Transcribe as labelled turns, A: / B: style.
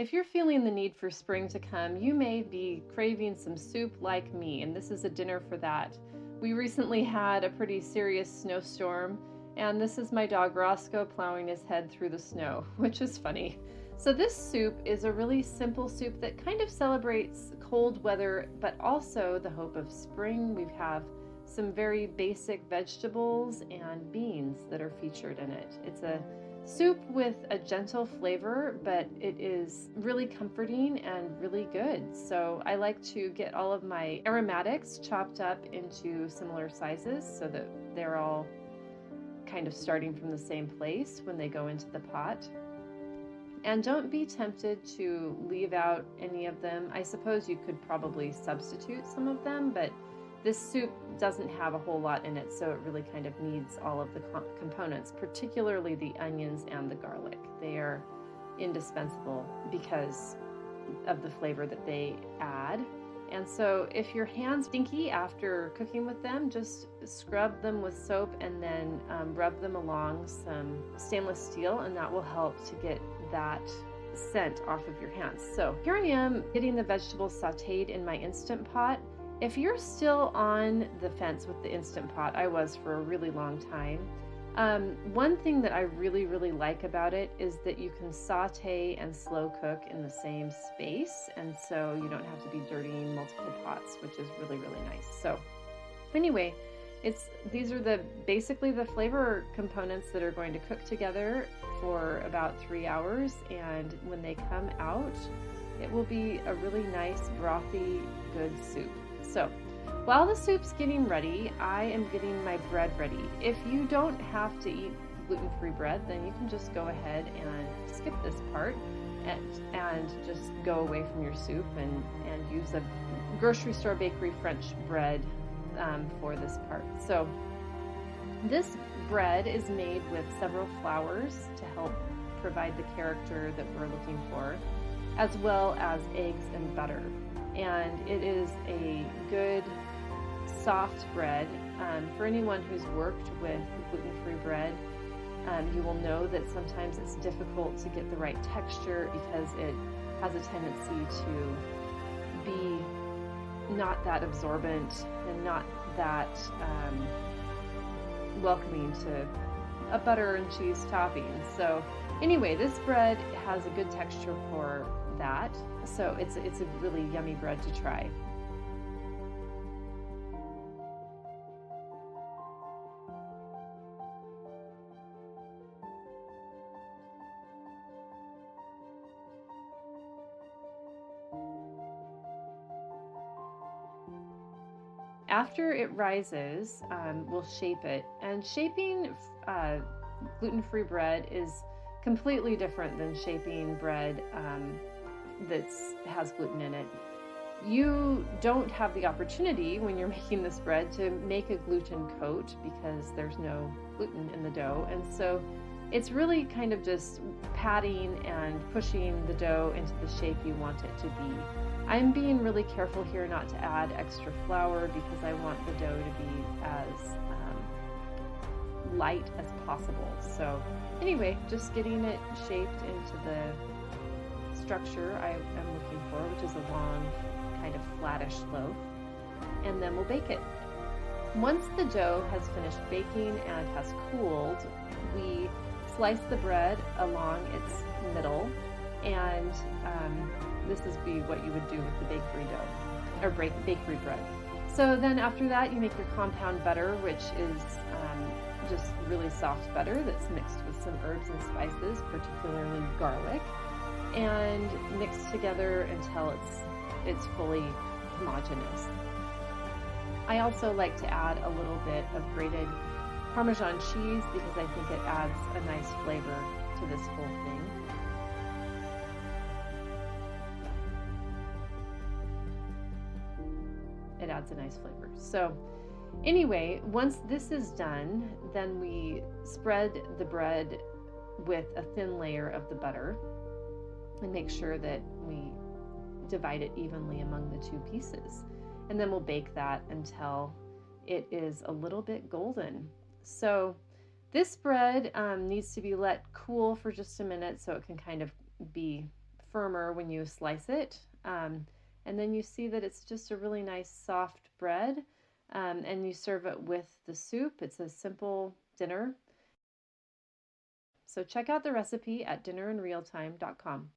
A: If you're feeling the need for spring to come, you may be craving some soup like me, and this is a dinner for that. We recently had a pretty serious snowstorm, and this is my dog Roscoe plowing his head through the snow, which is funny. So, this soup is a really simple soup that kind of celebrates cold weather, but also the hope of spring. We have some very basic vegetables and beans that are featured in it. It's a soup with a gentle flavor, but it is really comforting and really good. So I like to get all of my aromatics chopped up into similar sizes so that they're all kind of starting from the same place when they go into the pot. And don't be tempted to leave out any of them. I suppose you could probably substitute some of them, but this soup doesn't have a whole lot in it, so it really kind of needs all of the components, particularly the onions and the garlic. They are indispensable because of the flavor that they add. And so if your hands stinky after cooking with them, just scrub them with soap and then rub them along some stainless steel, and that will help to get that scent off of your hands. So here I am getting the vegetables sauteed in my Instant Pot. If you're still on the fence with the Instant Pot, I was for a really long time. One thing that I really like about it is that you can saute and slow cook in the same space, and so you don't have to be dirtying multiple pots, which is really nice. So anyway, these are basically the flavor components that are going to cook together for about 3 hours, and when they come out, it will be a really nice brothy good soup. So while the soup's getting ready, I am getting my bread ready. If you don't have to eat gluten-free bread, then you can just go ahead and skip this part and just go away from your soup and use a grocery store bakery French bread for this part. So this bread is made with several flours to help provide the character that we're looking for, as well as eggs and butter. And it is a good soft bread. For anyone who's worked with gluten-free bread, you will know that sometimes it's difficult to get the right texture because it has a tendency to be not that absorbent and not that welcoming to a butter and cheese topping. So anyway, this bread has a good texture for that. So it's a really yummy bread to try. After it rises, we'll shape it. And shaping gluten-free bread is completely different than shaping bread that has gluten in it. You don't have the opportunity when you're making this bread to make a gluten coat because there's no gluten in the dough. And so it's really kind of just patting and pushing the dough into the shape you want it to be. I'm being really careful here not to add extra flour because I want the dough to be as light as possible. So anyway, just getting it shaped into the structure I am looking for, which is a long kind of flattish loaf, and then we'll bake it. Once the dough has finished baking and has cooled, we slice the bread along its middle, and this is what you would do with the bakery dough, or bakery bread. So then after that, you make your compound butter, which is just really soft butter that's mixed with some herbs and spices, particularly garlic, and mixed together until it's fully homogeneous. I also like to add a little bit of grated Parmesan cheese because I think it adds a nice flavor to this whole thing. It adds a nice flavor. So anyway, once this is done, then we spread the bread with a thin layer of the butter and make sure that we divide it evenly among the two pieces. And then we'll bake that until it is a little bit golden. So this bread needs to be let cool for just a minute so it can kind of be firmer when you slice it. And then you see that it's just a really nice soft bread, and you serve it with the soup. It's a simple dinner. So check out the recipe at dinnerandrealtime.com.